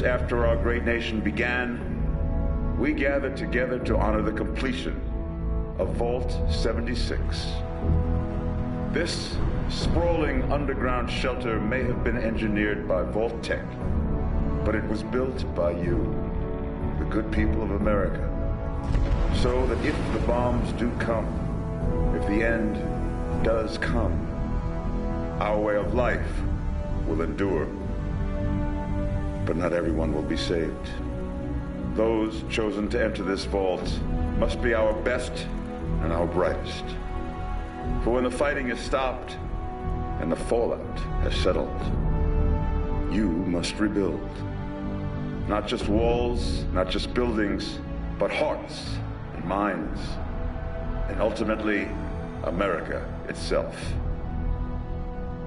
after our great nation began, we gathered together to honor the completion of Vault 76. This sprawling underground shelter may have been engineered by Vault Tech, but it was built by you, the good people of America, so that if the bombs do come, if the end does come, our way of life will endure. But not everyone will be saved. Those chosen to enter this vault must be our best and our brightest. For when the fighting is stopped and the fallout has settled, you must rebuild. Not just walls, not just buildings, but hearts and minds, and ultimately, America itself.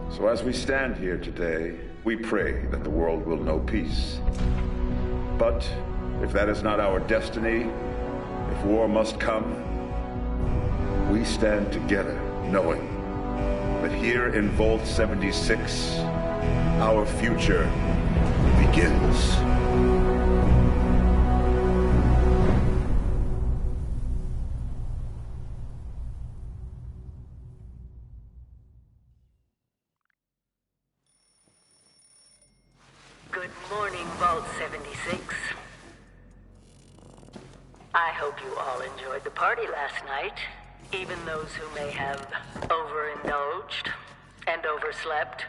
So as we stand here today, we pray that the world will know peace. But if that is not our destiny, if war must come, we stand together knowing that here in Vault 76, our future begins. Good morning, Vault 76. I hope you all enjoyed the party last night, even those who may have overindulged and overslept.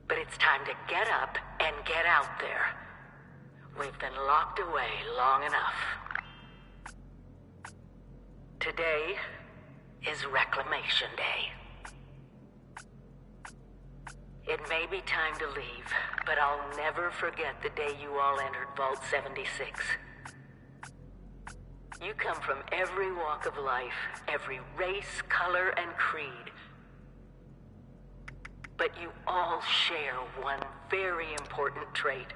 But it's time to get up and get out there. We've been locked away long enough. Today is Reclamation Day. It may be time to leave, but I'll never forget the day you all entered Vault 76. You come from every walk of life, every race, color, and creed. But you all share one very important trait.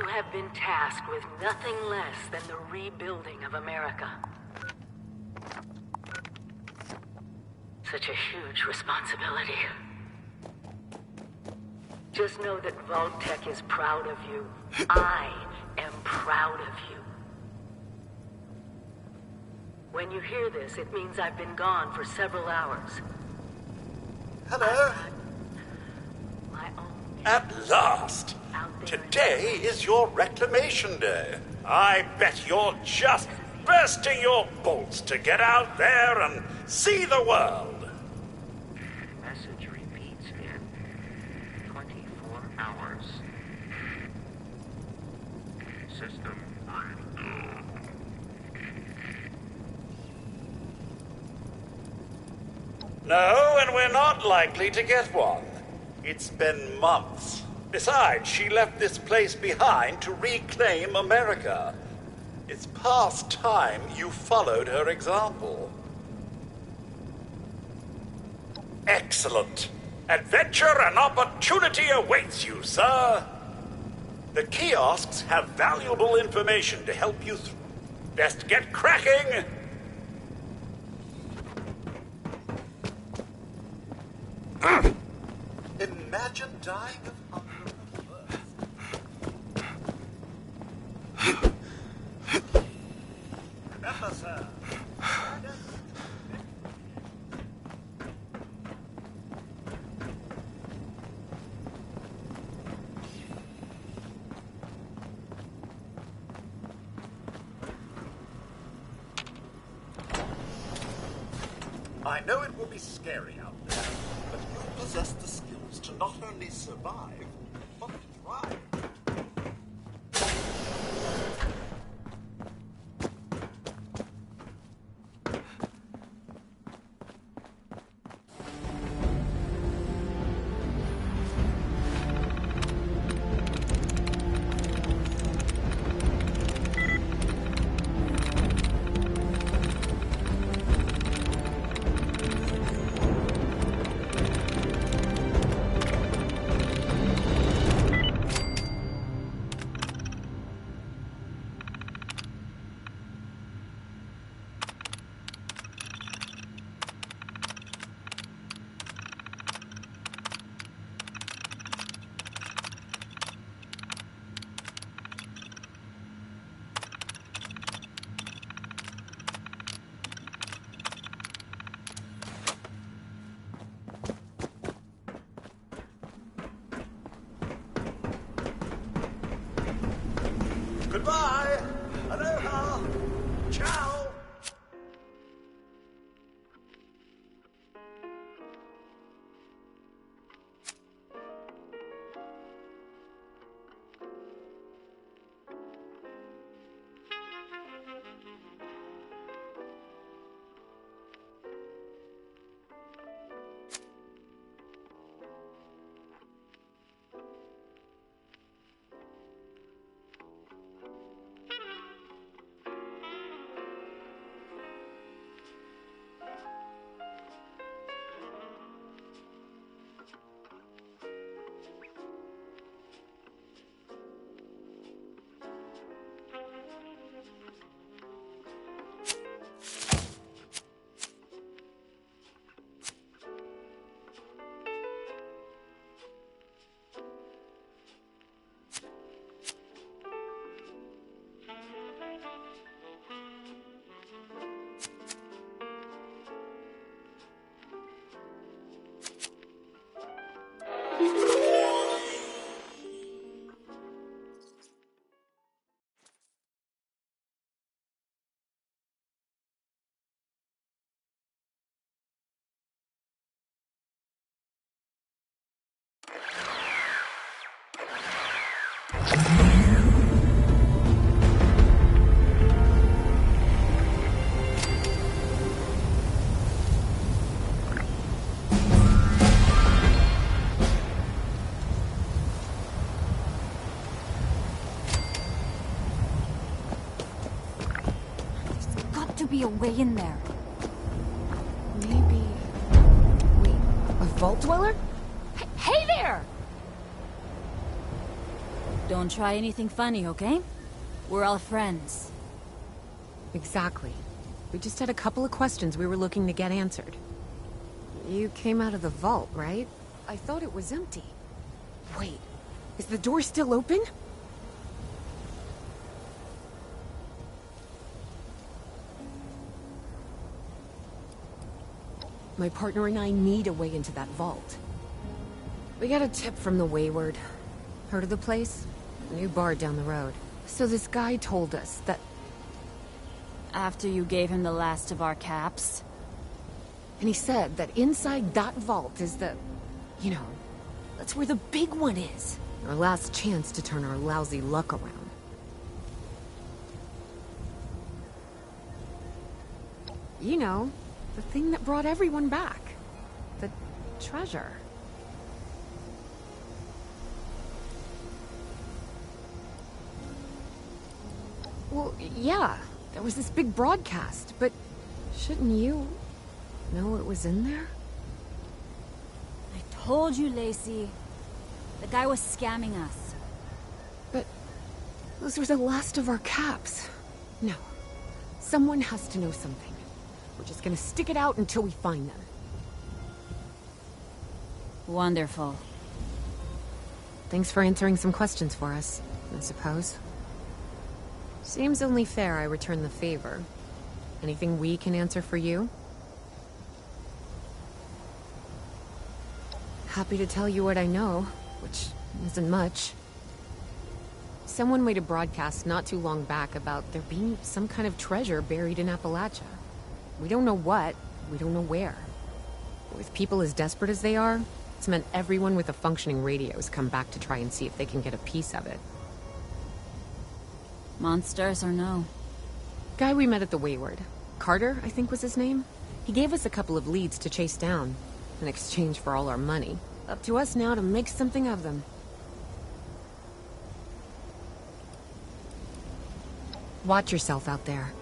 have been tasked with nothing less than the rebuilding of America. Such a huge responsibility. Just know that Vault-Tec is proud of you. I am proud of you. When you hear this, it means I've been gone for several hours. Hello? My own At last! Today is your reclamation day. I bet you're just bursting your bolts to get out there and see the world. Message repeats in 24 hours. System breakdown. No, and we're not likely to get one. It's been months. Besides, she left this place behind to reclaim America. It's past time you followed her example. Excellent. Adventure and opportunity awaits you, sir. The kiosks have valuable information to help you through. Best get cracking. Imagine dying of hunger and thirst. Remember, sir. I know it will be scary out there, but you possess the skills to not only survive, but thrive. Goodbye. Aloha. Ciao. Be a way in there. Maybe... Wait, a vault dweller? Hey there! Don't try anything funny, okay? We're all friends. Exactly. We just had a couple of questions we were looking to get answered. You came out of the vault, right? I thought it was empty. Wait, is the door still open? My partner and I need a way into that vault. We got a tip from the Wayward. Heard of the place? A new bar down the road. So this guy told us that... After you gave him the last of our caps? And he said that inside that vault is the... You know, that's where the big one is. Our last chance to turn our lousy luck around. You know, the thing that brought everyone back. The treasure. Well, yeah, there was this big broadcast, but shouldn't you know what was in there? I told you, Lacey. The guy was scamming us. But those were the last of our caps. No, someone has to know something. We're just gonna stick it out until we find them. Wonderful. Thanks for answering some questions for us, I suppose. Seems only fair I return the favor. Anything we can answer for you? Happy to tell you what I know, which isn't much. Someone made a broadcast not too long back about there being some kind of treasure buried in Appalachia. We don't know what, we don't know where. With people as desperate as they are, it's meant everyone with a functioning radio has come back to try and see if they can get a piece of it. Monsters or no? Guy we met at the Wayward. Carter, I think was his name. He gave us a couple of leads to chase down, in exchange for all our money. Up to us now to make something of them. Watch yourself out there.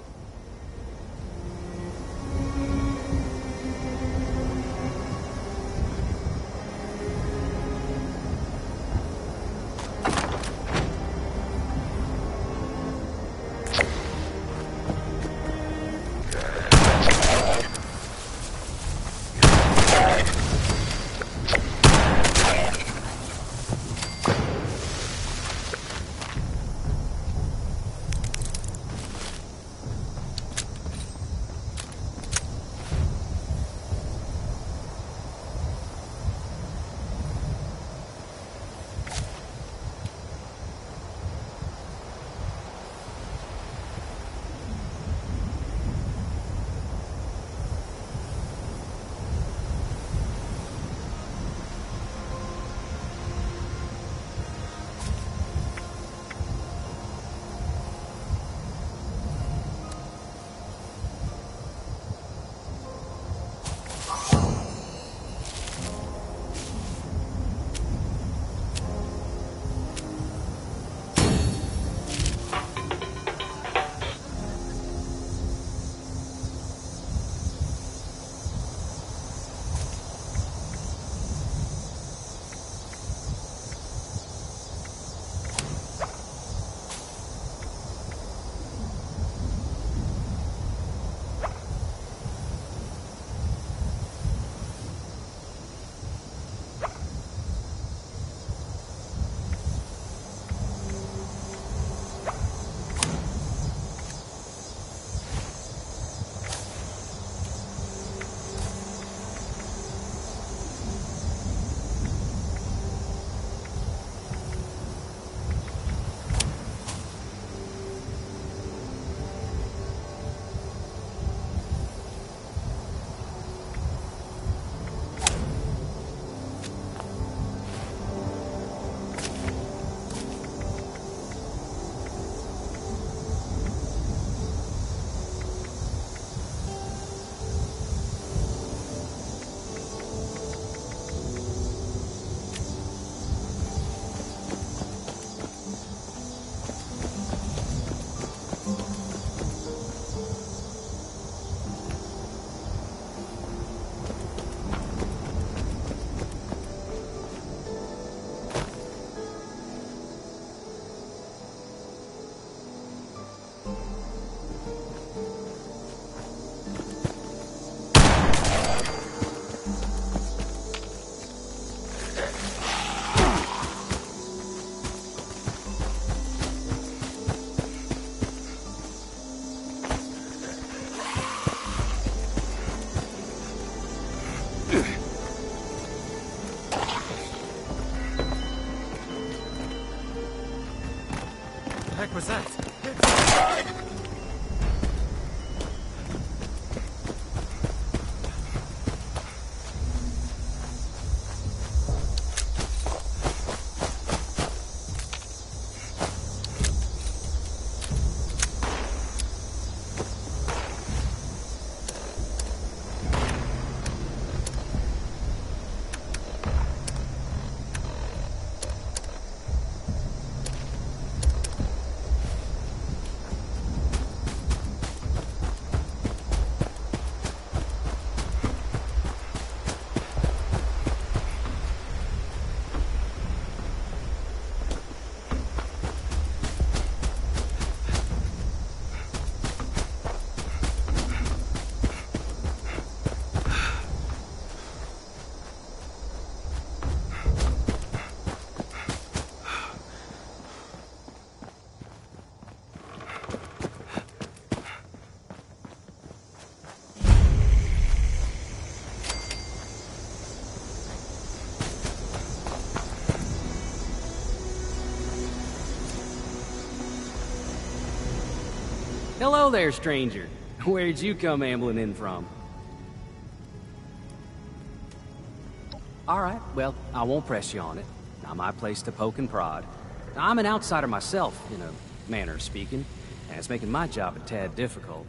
heck was that? Hello there, stranger. Where'd you come ambling in from? Alright, well, I won't press you on it. Not my place to poke and prod. I'm an outsider myself, in a manner of speaking, and it's making my job a tad difficult.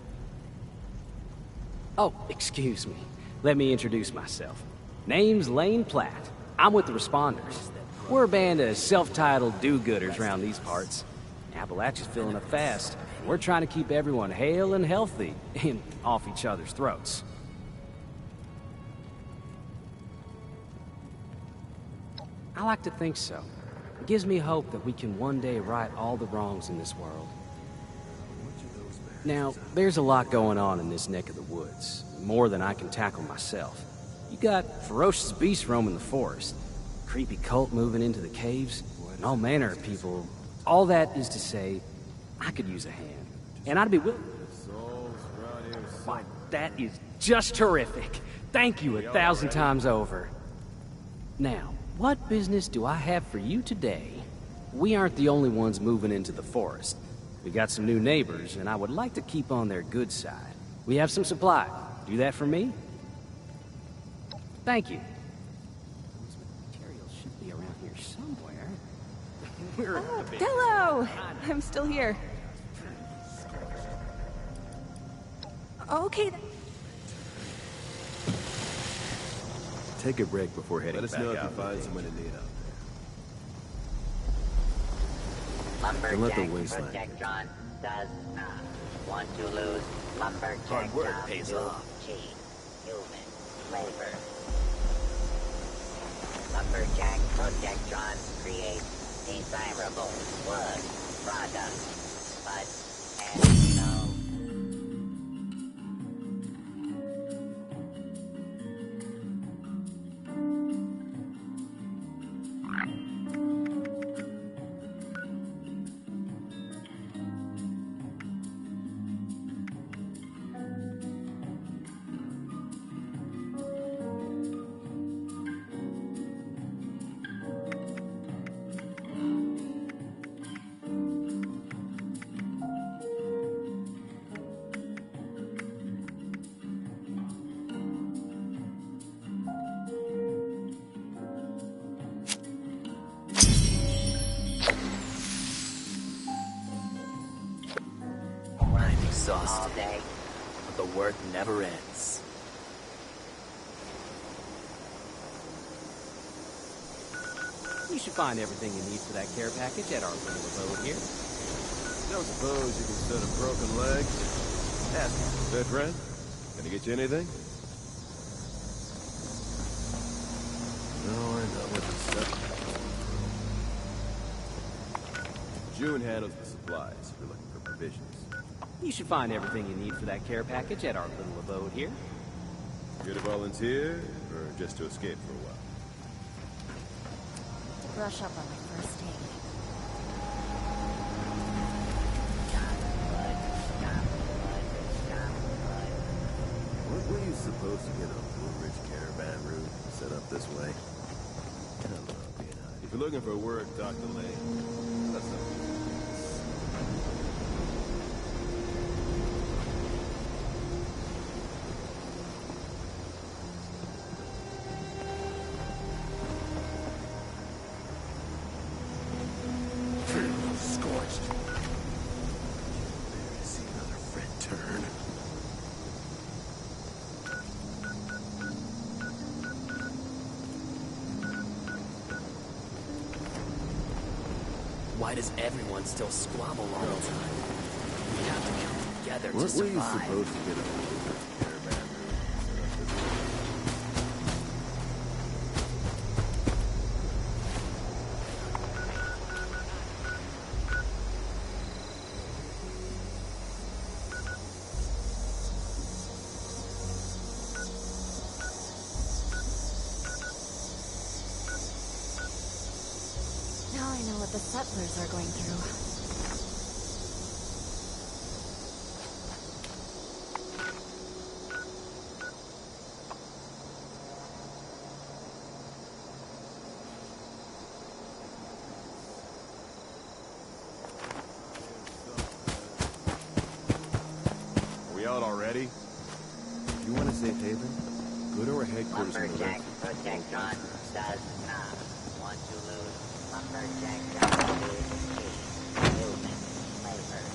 Oh, excuse me. Let me introduce myself. Name's Lane Platt. I'm with the Responders. We're a band of self-titled do-gooders around these parts. Appalachia's filling up fast. We're trying to keep everyone hale and healthy and off each other's throats. I like to think so. It gives me hope that we can one day right all the wrongs in this world. Now, there's a lot going on in this neck of the woods, more than I can tackle myself. You got ferocious beasts roaming the forest, creepy cult moving into the caves, and all manner of people. All that is to say, I could use a hand. And I'd be willing. Why, that is just terrific. Thank you 1,000 times over. Now, what business do I have for you today? We aren't the only ones moving into the forest. We got some new neighbors, and I would like to keep on their good side. We have some supply. Do that for me? Thank you. Those materials should be around here somewhere. Oh, hello! I'm still here. Okay. Take a break before heading back out. Let us know if you find someone in need out there. Don't let the wasteland. Protectron does not want to lose lumberjack. Hard work pays off. Cheap human labor. Lumberjack Protectron creates desirable wood products, but as you know. Exhausted, but the work never ends. You should find everything you need for that care package at our little abode here. Don't suppose you can set a broken leg? Ask me. Hey, friend, can I get you anything? No, I know what this stuff. June handles the supplies if you're looking for provisions. You should find everything you need for that care package at our little abode here. Here to volunteer, or just to escape for a while? To brush up on my first aid. Weren't we supposed to get a Blue Ridge caravan route set up this way? I don't know, if you're looking for work, Dr. Lane, that's something. Why does everyone still squabble all the time? We have to come together to Weren't we survive. supposed to get a caravan Now I know what the settlers are going through. Are we out already? You want a safe haven? Go to our headquarters in the Lumberjack Redfield. protection does not want to lose. Lumberjack does is human flavor.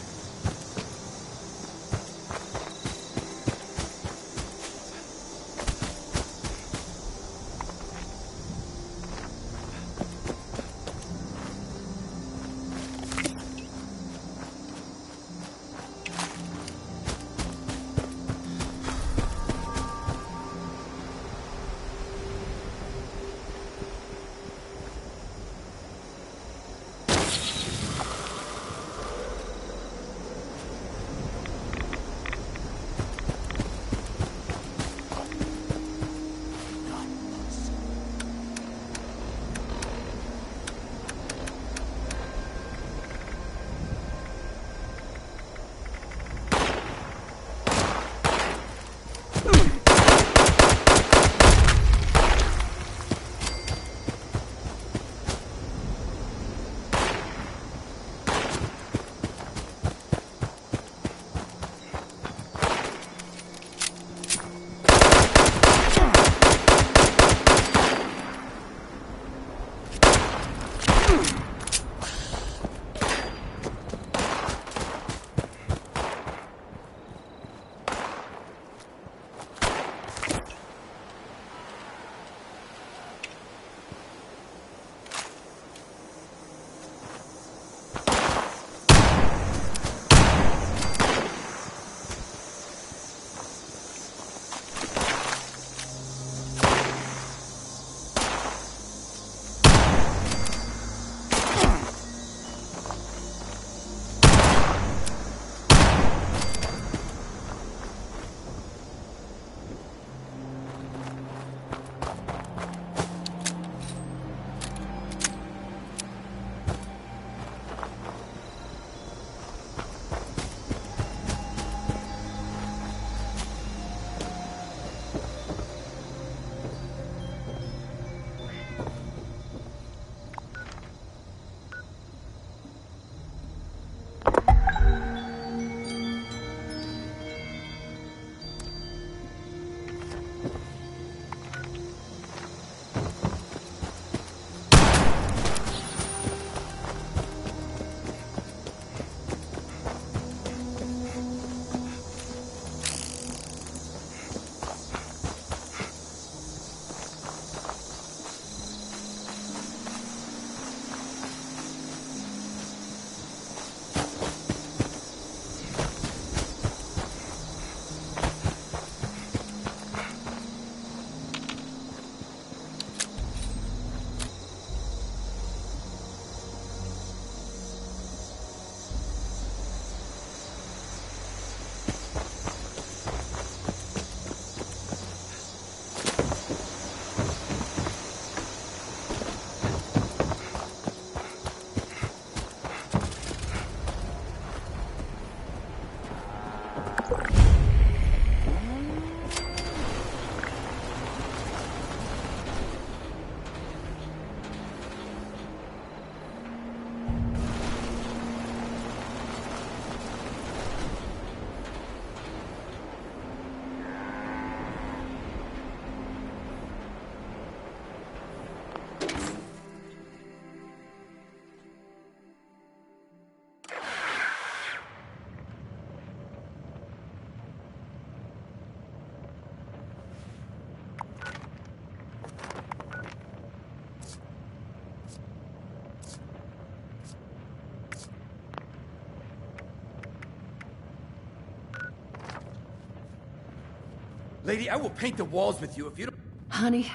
Lady, I will paint the walls with you if you don't... Honey,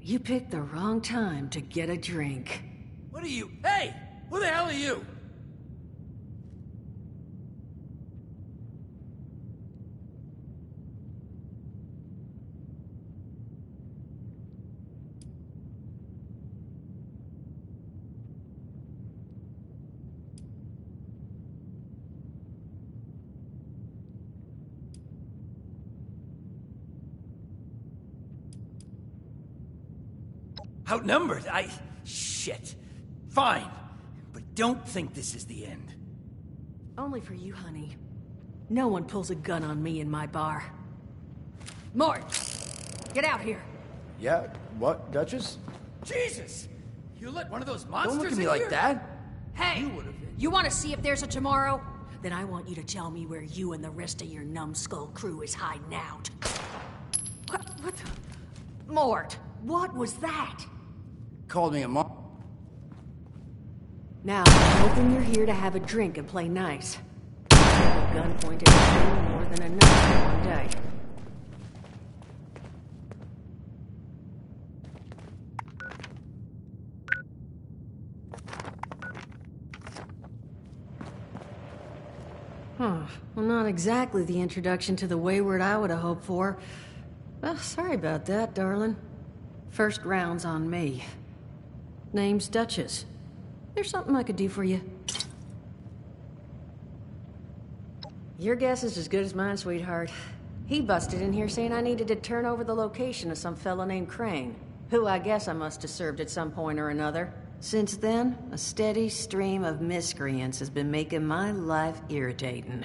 you picked the wrong time to get a drink. What are you... Hey! Who the hell are you? Outnumbered? Shit. Fine. But don't think this is the end. Only for you, honey. No one pulls a gun on me in my bar. Mort! Get out here! Yeah? What, Duchess? Jesus! You let one of those monsters Don't look at me in like here? that. Hey! You want to see if there's a tomorrow? Then I want you to tell me where you and the rest of your numbskull crew is hiding out. What the... Mort, what was that? Called me a mom. Now, I'm hoping you're here to have a drink and play nice. A gun pointed at you more than enough in one day. Huh. Well, not exactly the introduction to the Wayward I would have hoped for. Well, sorry about that, darling. First round's on me. Name's Duchess. There's something I could do for you. Your guess is as good as mine, sweetheart. He busted in here saying I needed to turn over the location of some fella named Crane, who I guess I must have served at some point or another. Since then, a steady stream of miscreants has been making my life irritating.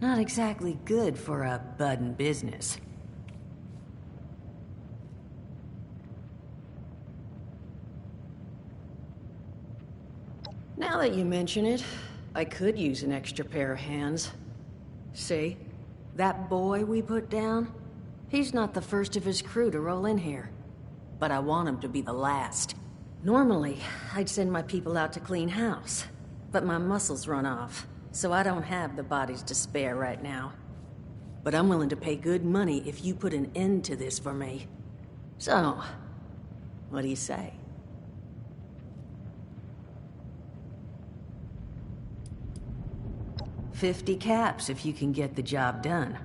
Not exactly good for a budding business. Now that you mention it, I could use an extra pair of hands. See? That boy we put down? He's not the first of his crew to roll in here. But I want him to be the last. Normally, I'd send my people out to clean house. But my muscles run off, so I don't have the bodies to spare right now. But I'm willing to pay good money if you put an end to this for me. So, what do you say? $50 caps if you can get the job done.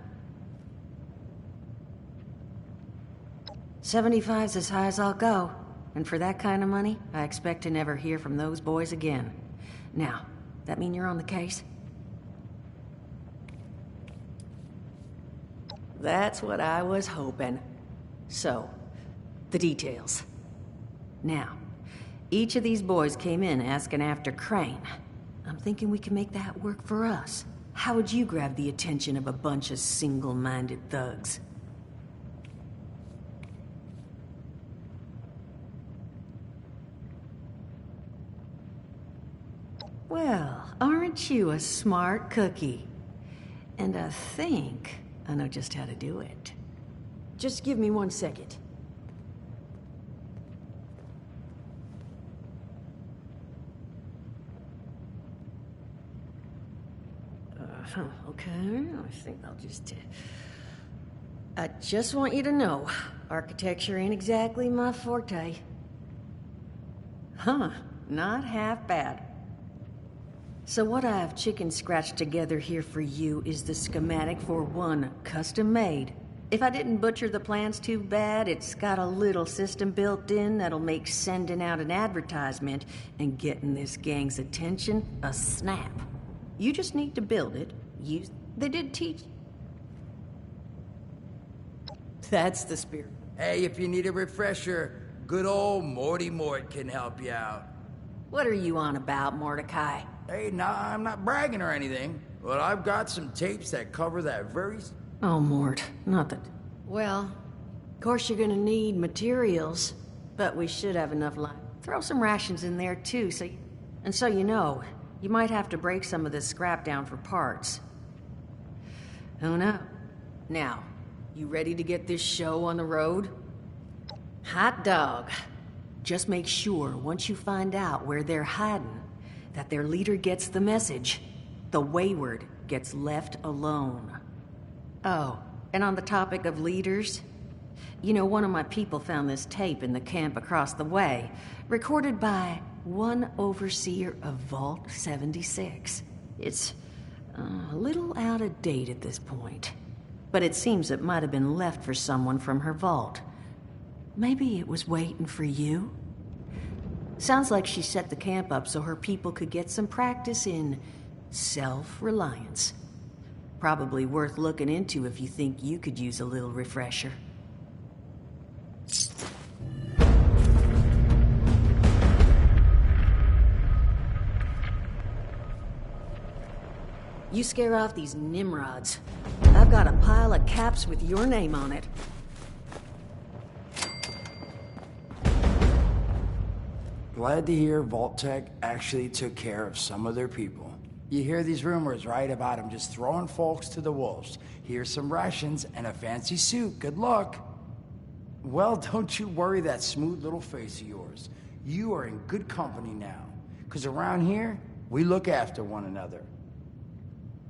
75's as high as I'll go. And for that kind of money, I expect to never hear from those boys again. Now, that mean you're on the case? That's what I was hoping. So, the details. Now, each of these boys came in asking after Crane. I'm thinking we can make that work for us. How would you grab the attention of a bunch of single-minded thugs? Well, aren't you a smart cookie? And I think I know just how to do it. Just give me 1 second. Okay, I think I'll just... I just want you to know, architecture ain't exactly my forte. Huh, not half bad. So what I've chicken scratched together here for you is the schematic for one custom-made. If I didn't butcher the plans too bad, it's got a little system built in that'll make sending out an advertisement and getting this gang's attention a snap. You just need to build it. They did teach. That's the spirit. Hey, if you need a refresher, good old Morty Mort can help you out. What are you on about, Mordecai? Hey, nah, I'm not bragging or anything, but I've got some tapes that cover that very... Oh, Mort, not that... Well, of course you're gonna need materials, but we should have enough line. Throw some rations in there, too, so you know, you might have to break some of this scrap down for parts. Who knows? Now, you ready to get this show on the road? Hot dog. Just make sure, once you find out where they're hiding, that their leader gets the message. The Wayward gets left alone. Oh, And on the topic of leaders, you know, one of my people found this tape in the camp across the way, recorded by one overseer of Vault 76. It's a little out of date at this point, but it seems it might have been left for someone from her vault. Maybe it was waiting for you? Sounds like she set the camp up so her people could get some practice in self-reliance. Probably worth looking into if you think you could use a little refresher. You scare off these Nimrods. I've got a pile of caps with your name on it. Glad to hear Vault-Tec actually took care of some of their people. You hear these rumors, right, about them just throwing folks to the wolves. Here's some rations and a fancy suit. Good luck. Well, don't you worry that smooth little face of yours. You are in good company now. Because around here, we look after one another.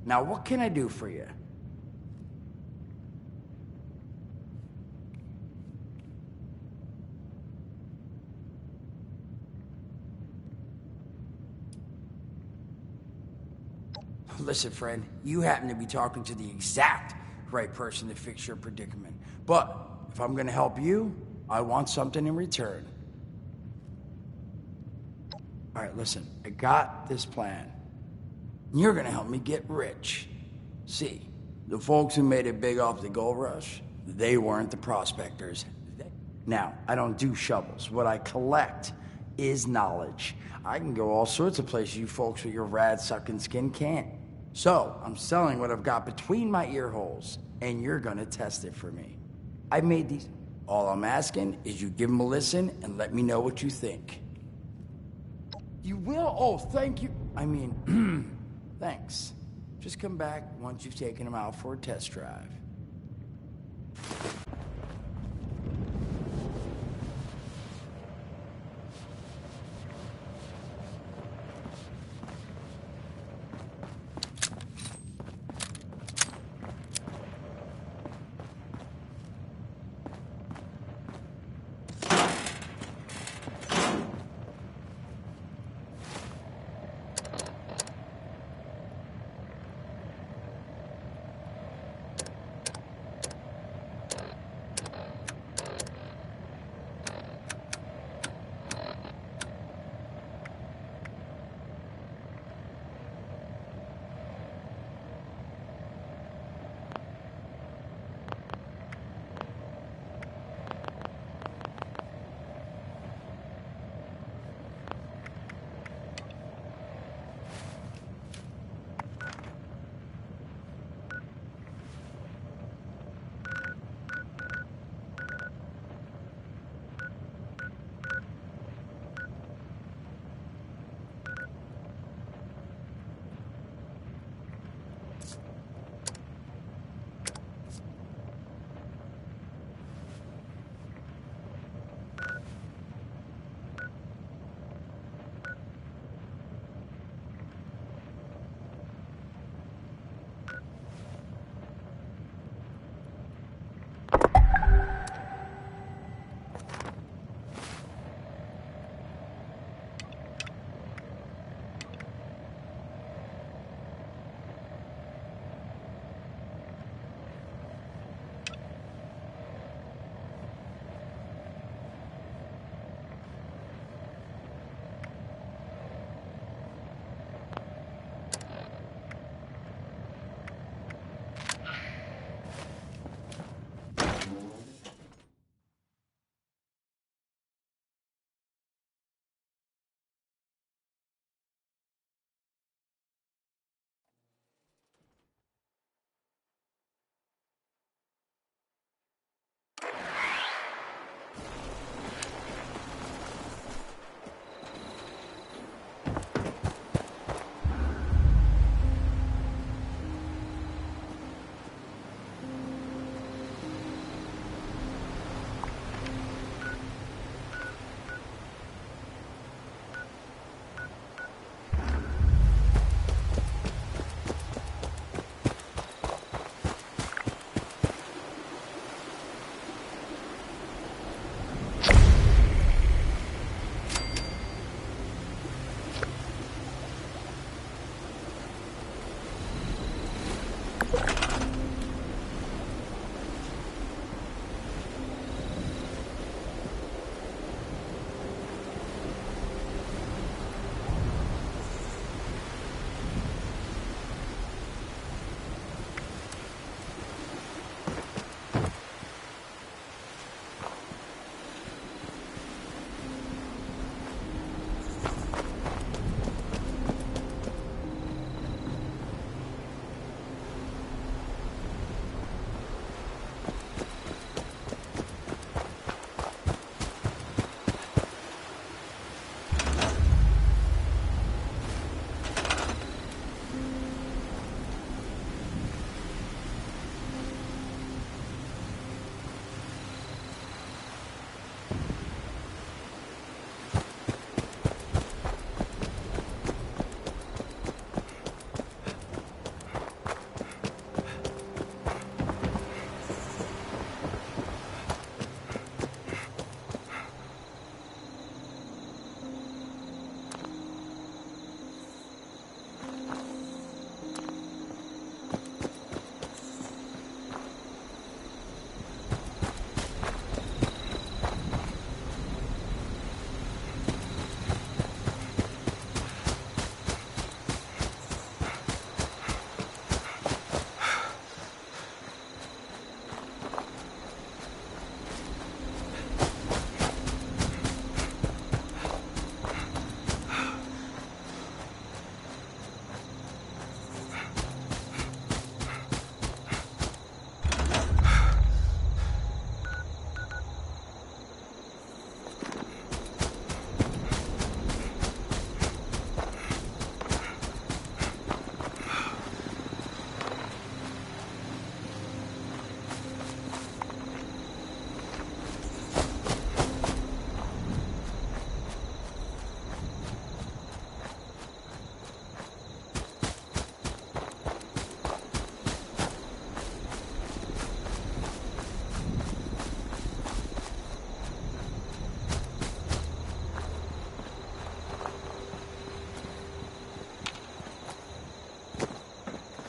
Now, what can I do for you? Listen, friend, you happen to be talking to the exact right person to fix your predicament. But if I'm gonna help you, I want something in return. All right, listen, I got this plan. You're gonna help me get rich. See, the folks who made it big off the gold rush, they weren't the prospectors. Now, I don't do shovels. What I collect is knowledge. I can go all sorts of places you folks with your rad-sucking skin can't. So, I'm selling what I've got between my ear holes, and you're gonna test it for me. I made these. All I'm asking is you give them a listen and let me know what you think. You will? Oh, thank you. I mean, thanks. Just come back once you've taken them out for a test drive.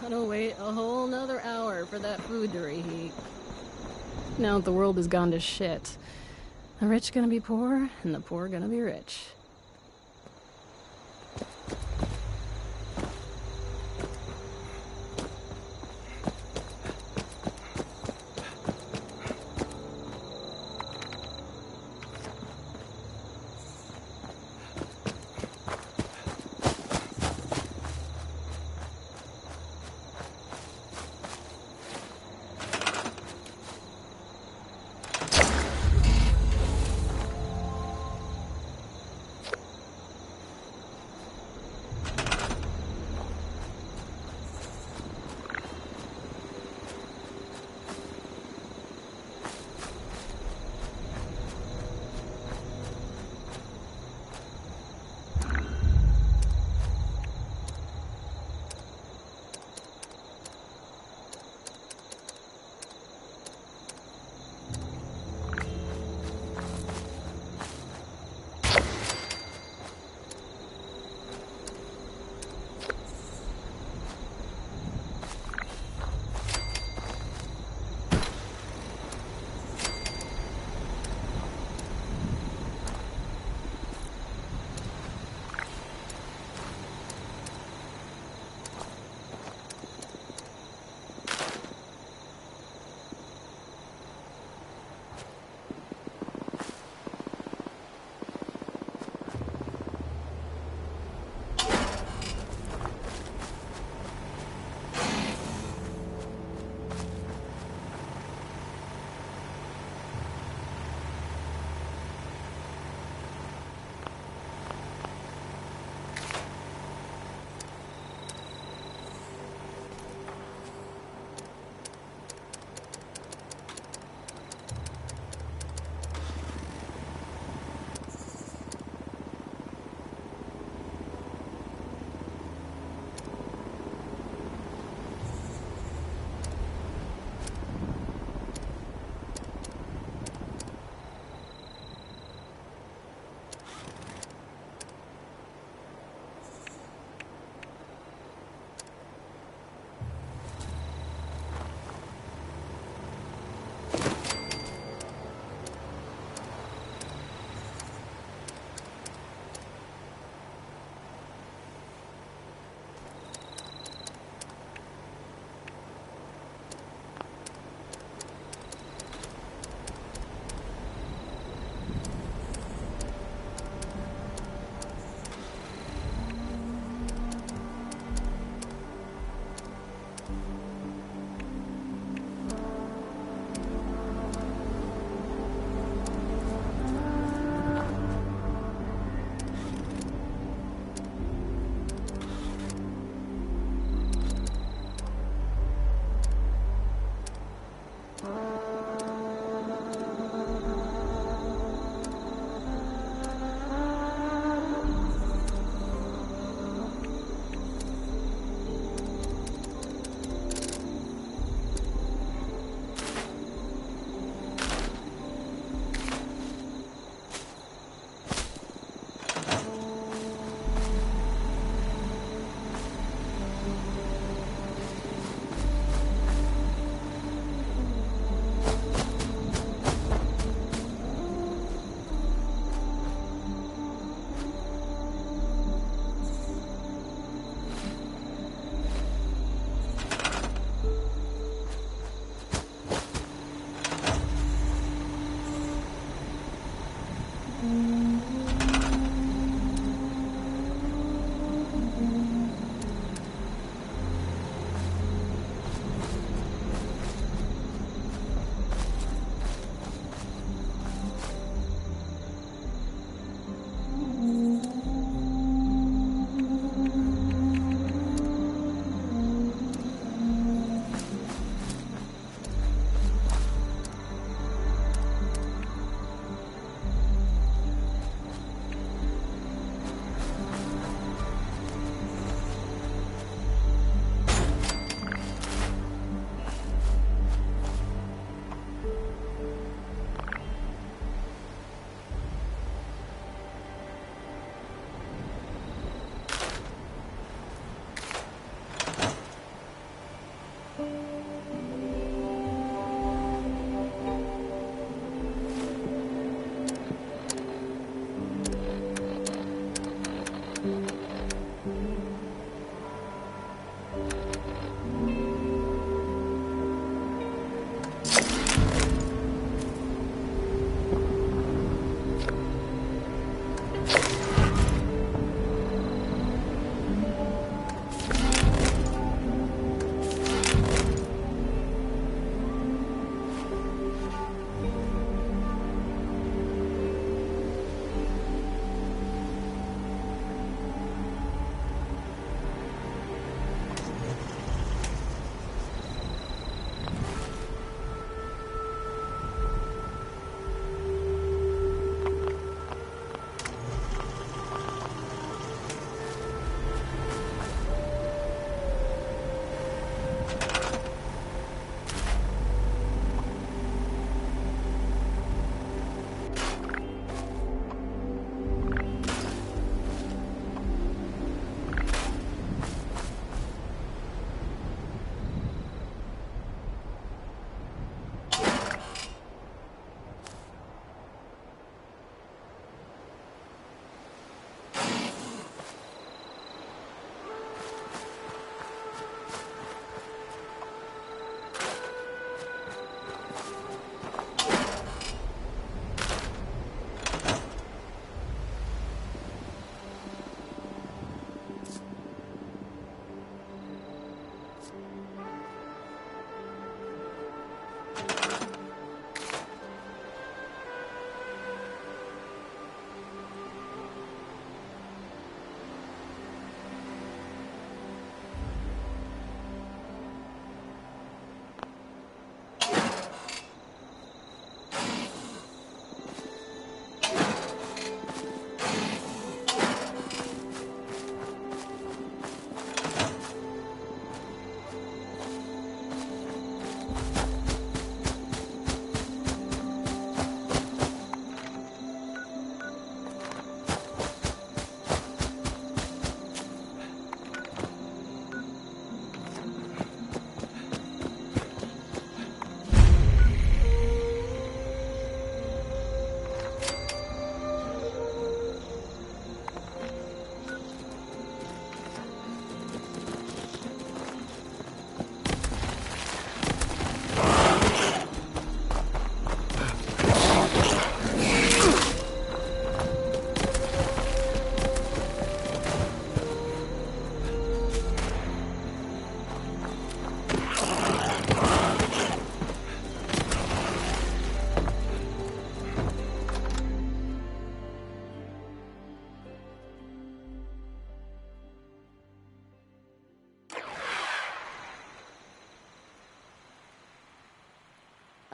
Gotta wait a whole nother hour for that food to reheat. Now that the world has gone to shit, the rich gonna be poor, and the poor gonna be rich.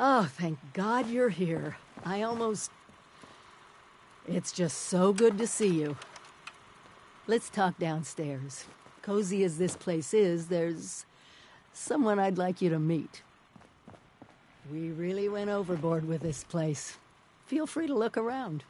Oh, thank God you're here. I almost... It's just so good to see you. Let's talk downstairs. Cozy as this place is, there's someone I'd like you to meet. We really went overboard with this place. Feel free to look around.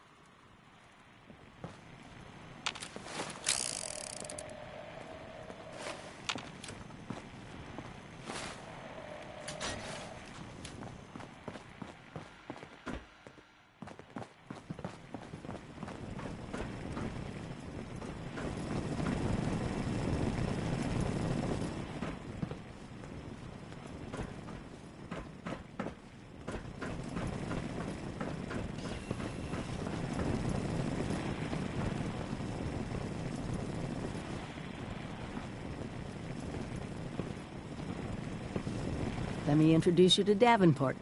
Let me introduce you to Davenport.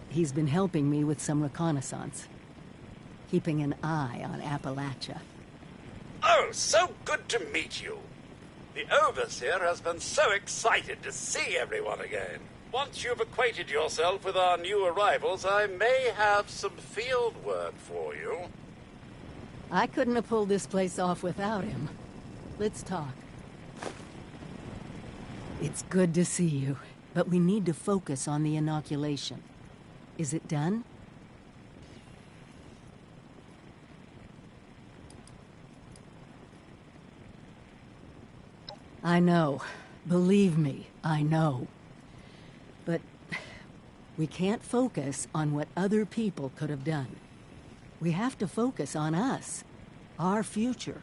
He's been helping me with some reconnaissance. Keeping an eye on Appalachia. Oh, so good to meet you. The Overseer has been so excited to see everyone again. Once you've acquainted yourself with our new arrivals, I may have some field work for you. I couldn't have pulled this place off without him. Let's talk. It's good to see you, but we need to focus on the inoculation. Is it done? I know. Believe me, I know. But we can't focus on what other people could have done. We have to focus on us, our future.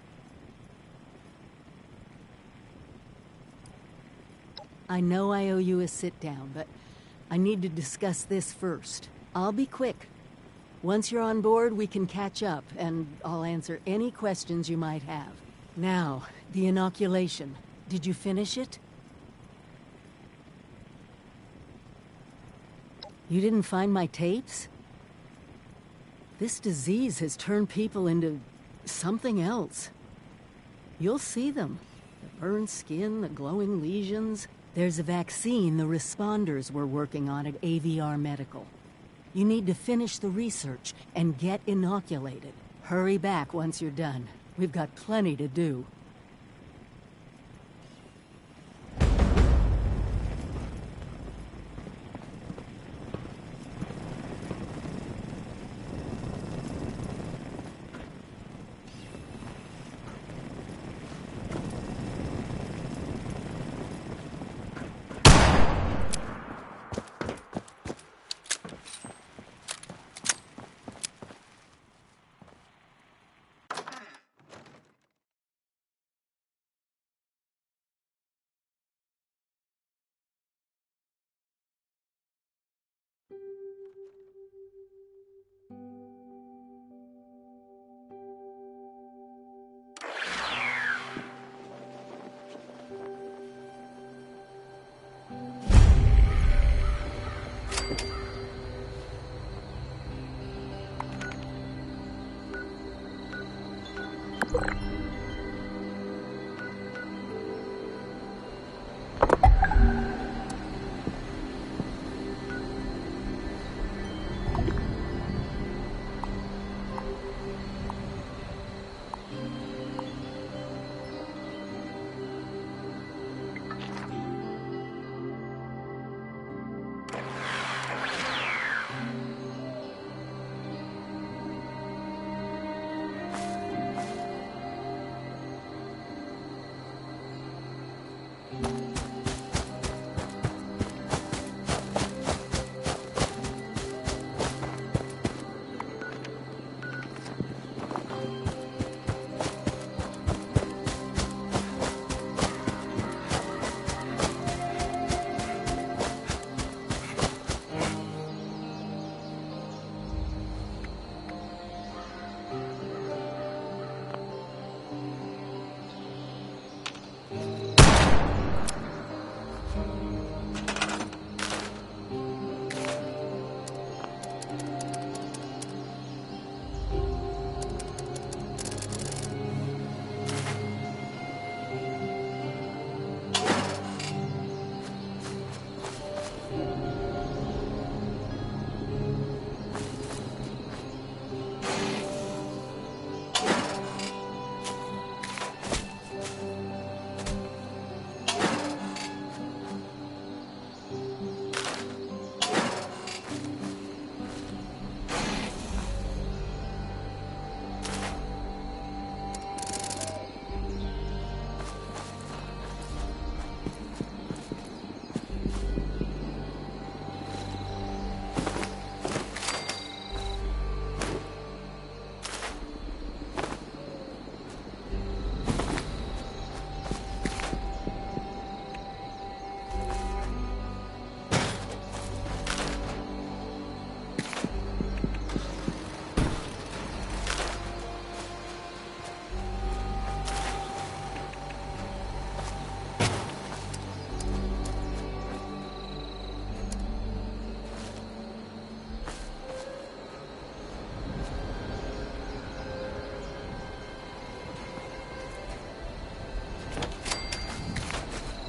I know I owe you a sit-down, but I need to discuss this first. I'll be quick. Once you're on board, we can catch up, and I'll answer any questions you might have. Now, the inoculation. Did you finish it? You didn't find my tapes? This disease has turned people into something else. You'll see them. The burned skin, the glowing lesions. There's a vaccine the responders were working on at AVR Medical. You need to finish the research and get inoculated. Hurry back once you're done. We've got plenty to do.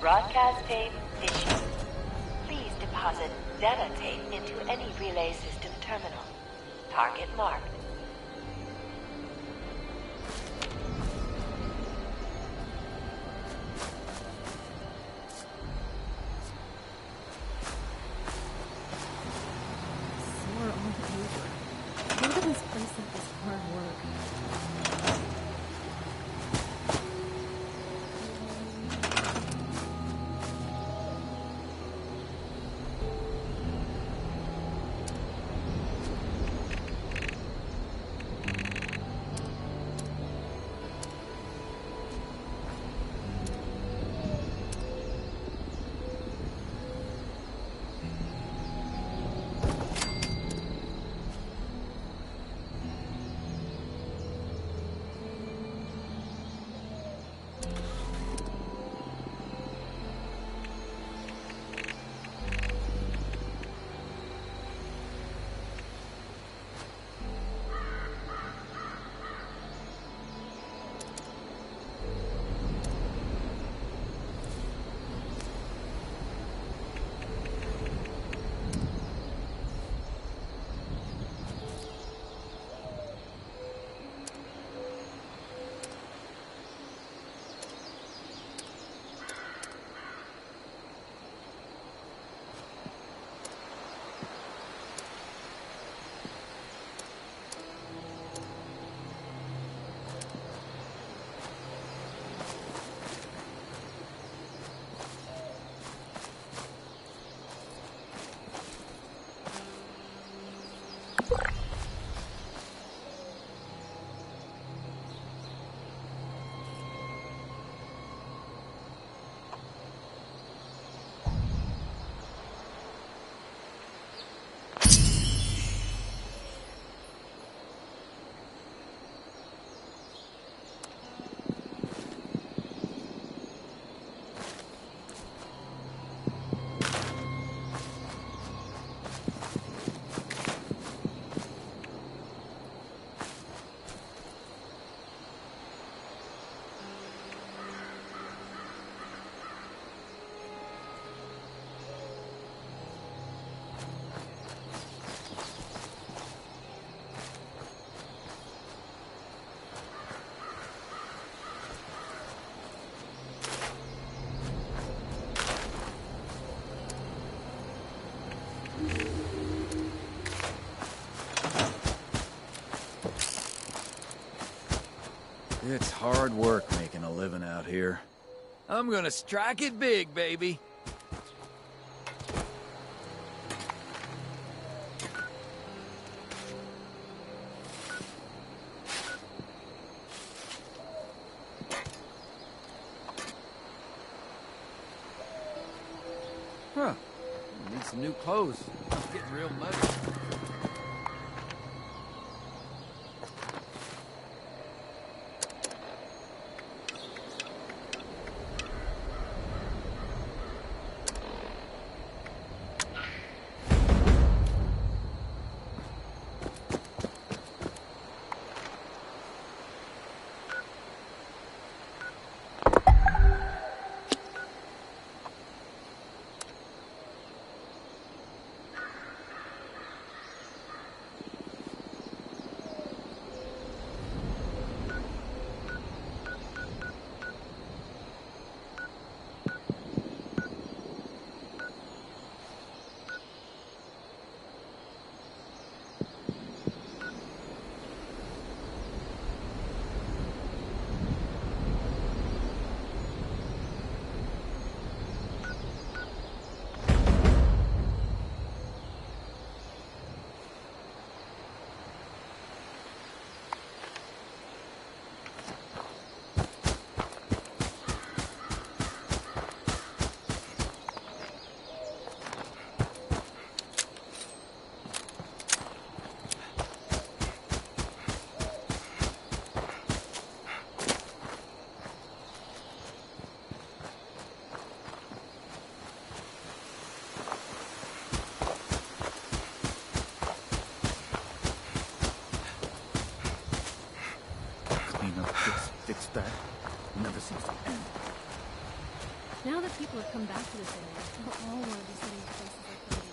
broadcast tape issued. Please deposit data tape into any relay system terminal. Target marked. Sore all over. Look at this place like this hard work. It's hard work making a living out here. I'm gonna strike it big, baby. Huh. Need some new clothes. I'm getting real muddy. back to this area. We'll all want to be sitting in places like those.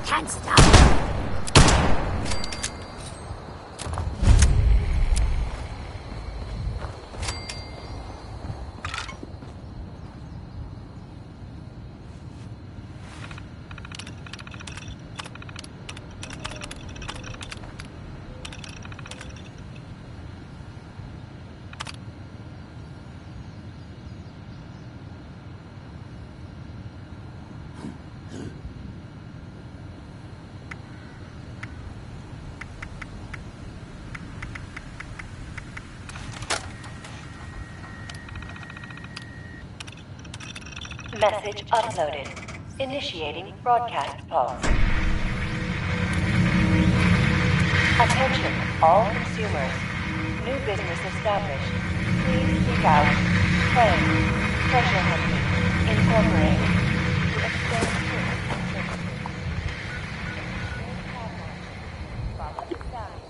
Can't stop. Message uploaded. Initiating broadcast pause. Attention, all consumers. New business established. Please seek out Friends, Treasure Hunting, Incorporated. To extend service and services. Follow the signs.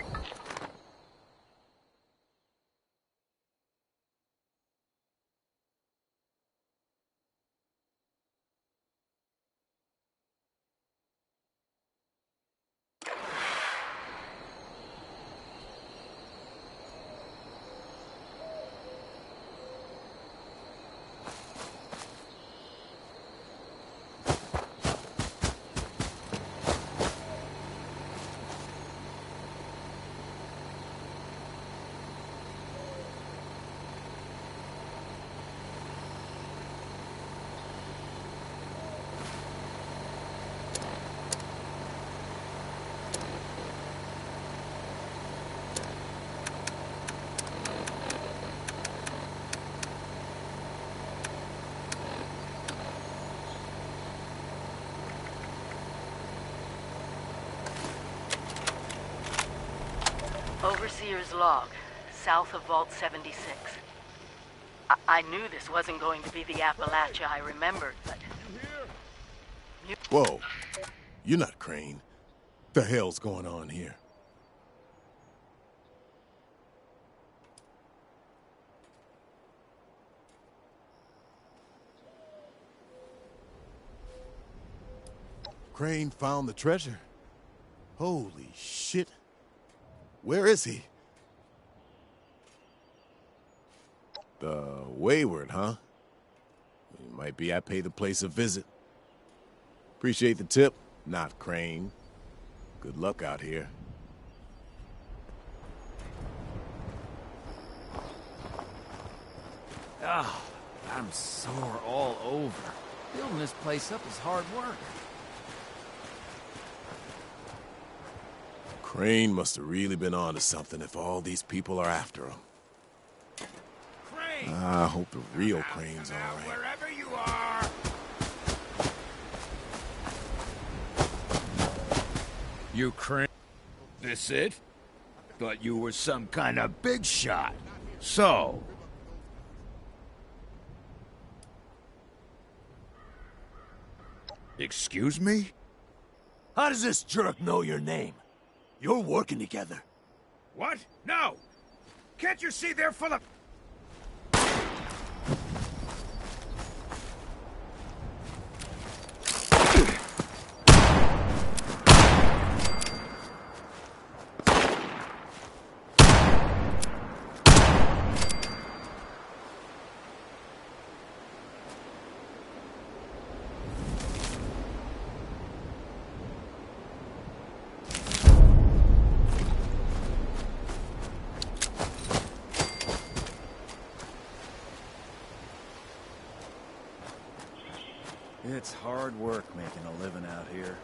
Overseer's log, south of Vault 76. I knew this wasn't going to be the Appalachia I remembered, but... Whoa. You're not Crane. The hell's going on here? Crane found the treasure. Holy shit. Where is he? The Wayward, huh? It might be I pay the place a visit. Appreciate the tip, not Crane. Good luck out here. Oh, I'm sore all over. Building this place up is hard work. Crane must have really been onto something if all these people are after him. I hope the real Crane's all right. Wherever you are! You Crane? This it? Thought you were some kind of big shot. So... Excuse me? How does this jerk know your name? You're working together. What? No! Can't you see they're full of... It's hard work making a living out here.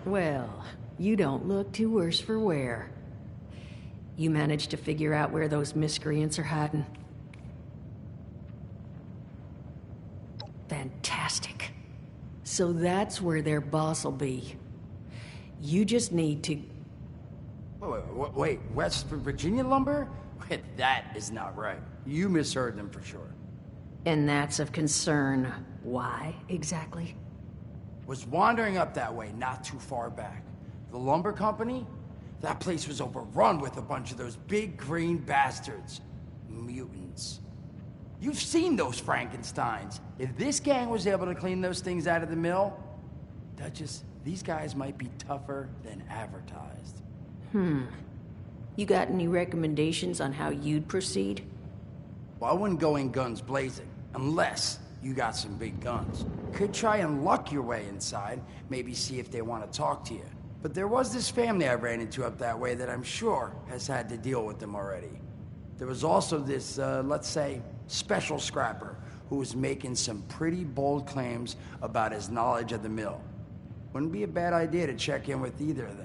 Well, you don't look too worse for wear. You managed to figure out where those miscreants are hiding? Fantastic. So that's where their boss will be. You just need to... Wait, West Virginia lumber? That is not right. You misheard them for sure. And that's of concern. Why, exactly? Was wandering up that way not too far back. The lumber company? That place was overrun with a bunch of those big green bastards. Mutants. You've seen those Frankensteins. If this gang was able to clean those things out of the mill, Duchess, these guys might be tougher than advertised. You got any recommendations on how you'd proceed? Well, I wouldn't go in guns blazing, unless you got some big guns. Could try and luck your way inside, maybe see if they want to talk to you. But there was this family I ran into up that way that I'm sure has had to deal with them already. There was also this, let's say, special scrapper who was making some pretty bold claims about his knowledge of the mill. Wouldn't be a bad idea to check in with either of them.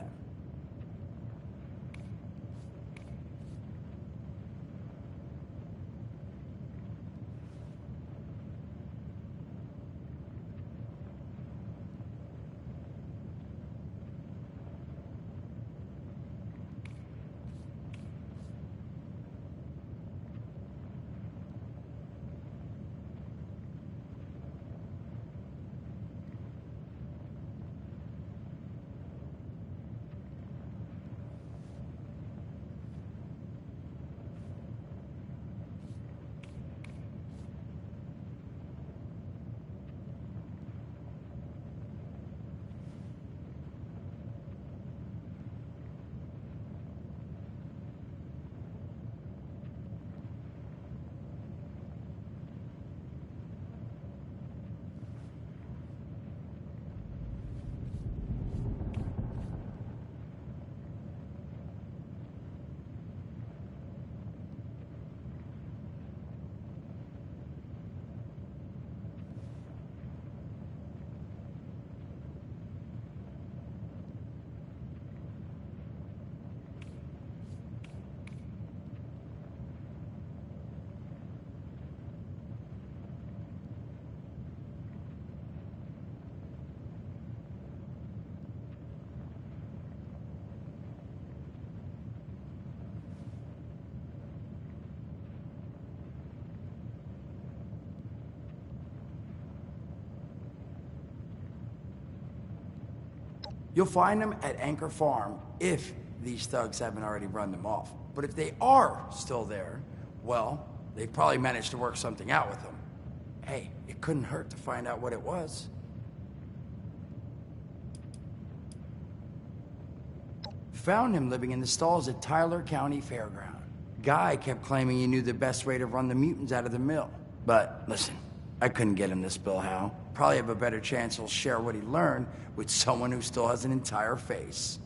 You'll find them at Anchor Farm if these thugs haven't already run them off. But if they are still there, well, they probably managed to work something out with them. Hey, it couldn't hurt to find out what it was. Found him living in the stalls at Tyler County Fairground. Guy kept claiming he knew the best way to run the mutants out of the mill. But listen, I couldn't get him to spill how. Probably have a better chance he'll share what he learned with someone who still has an entire face.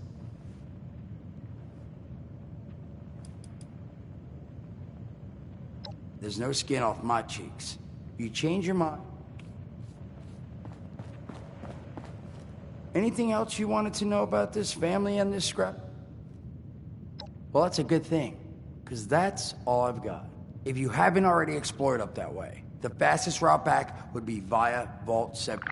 There's no skin off my cheeks. You change your mind. Anything else you wanted to know about this family and this scrap? Well, that's a good thing, because that's all I've got. If you haven't already explored up that way, the fastest route back would be via Vault 7.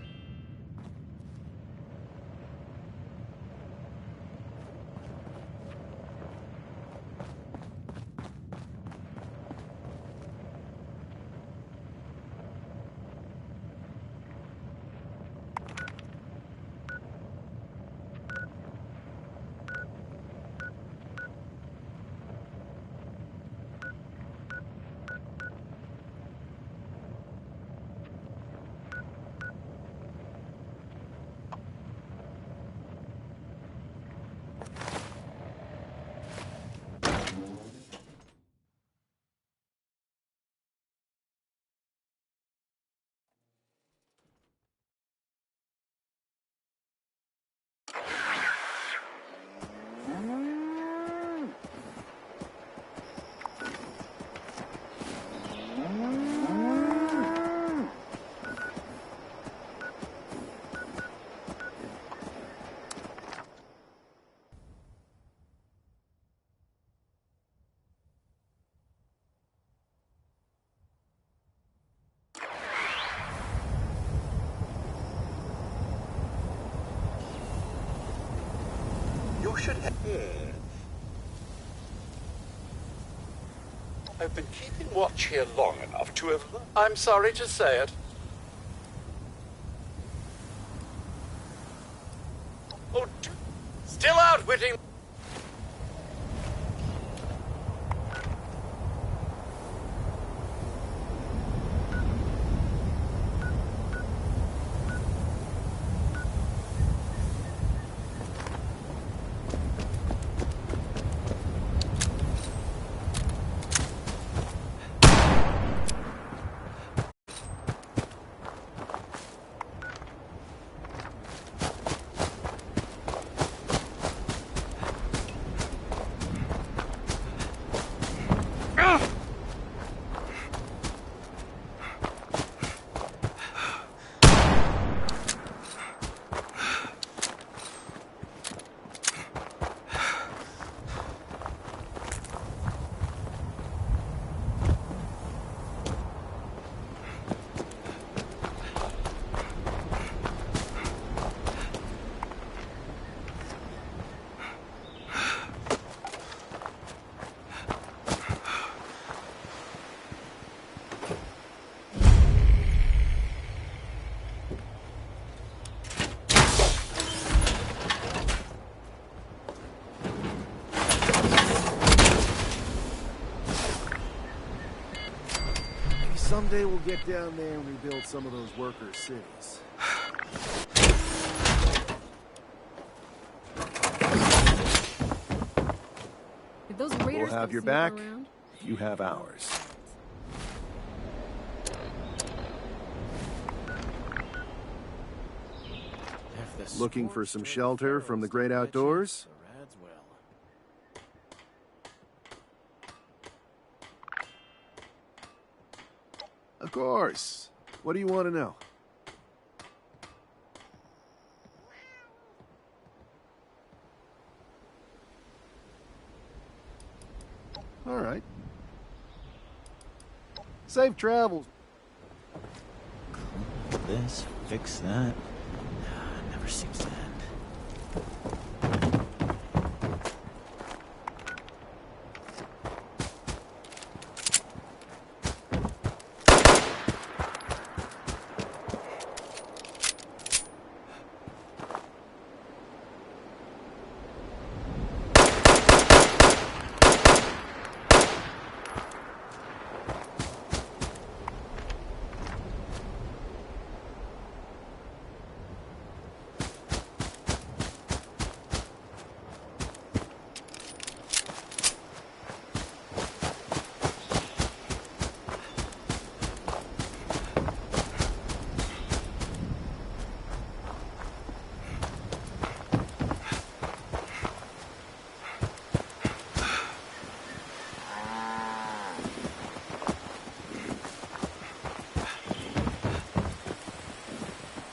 You should have... I've been keeping watch here long enough to have... I'm sorry to say it. Oh, still outwitting... Someday we'll get down there and rebuild some of those workers' cities. Did those raiders We'll have your back. You have ours. Looking for some shelter from the great outdoors? Of course. What do you want to know? All right. Safe travels. This, fix that. Never seems to end.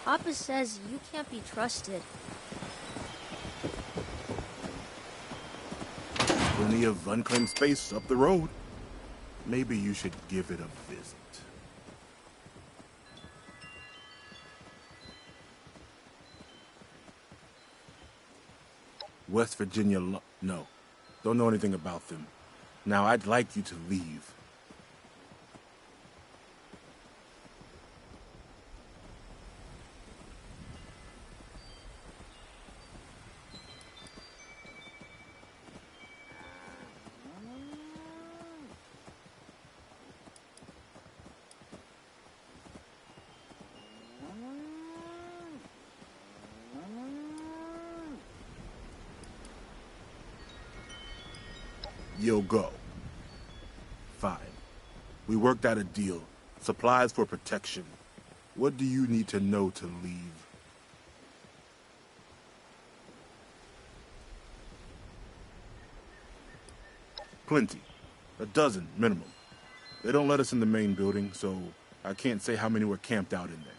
Papa says you can't be trusted. Plenty of unclaimed space up the road. Maybe you should give it a visit. West Virginia, no. Don't know anything about them. Now, I'd like you to leave. You'll go. Fine. We worked out a deal. Supplies for protection. What do you need to know to leave? Plenty. A dozen, minimum. They don't let us in the main building, so I can't say how many were camped out in there.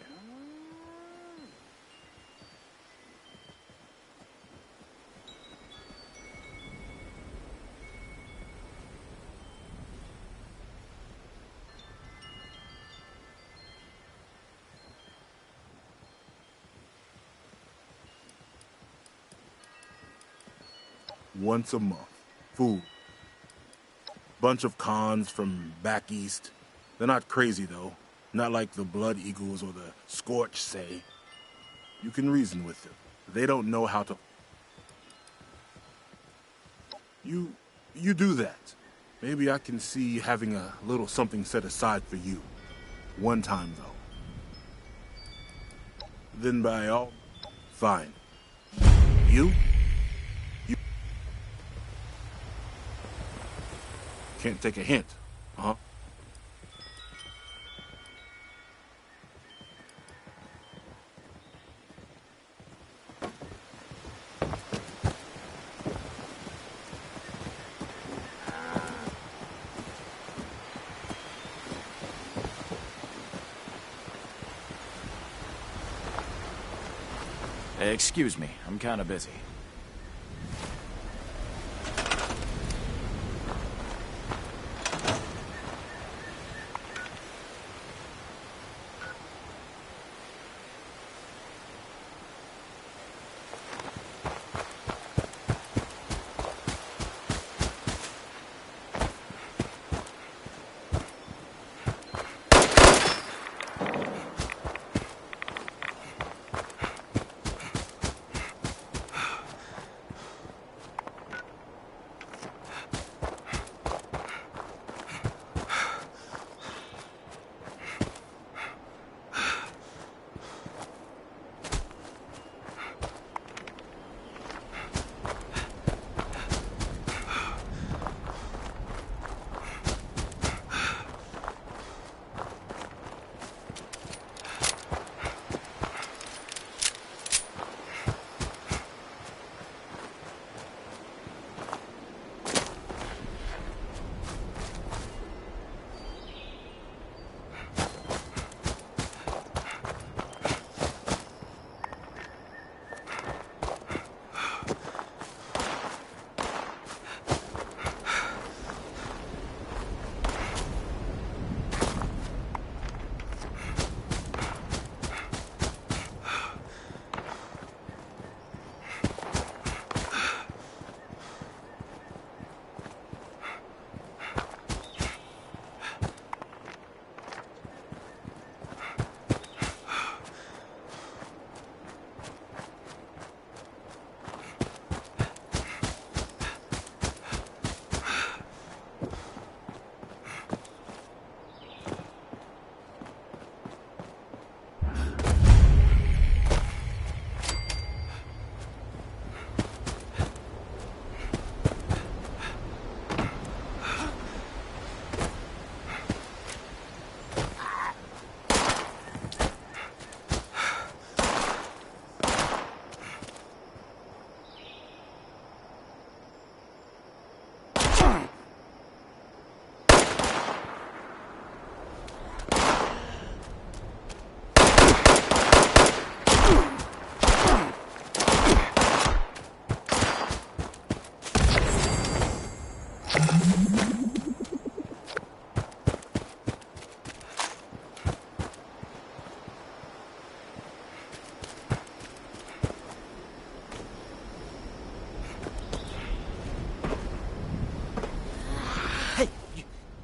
once a month. Food. Bunch of cons from back east. They're not crazy, though. Not like the Blood Eagles or the Scorch say. You can reason with them. They don't know how to... You do that. Maybe I can see having a little something set aside for you. One time, though. Then by all... Fine. You? You... Can't take a hint, huh? Excuse me, I'm kind of busy.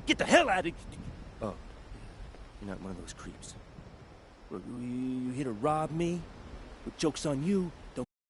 Get the hell out of... Oh, you're not one of those creeps. Well, you here to rob me? But joke's on you.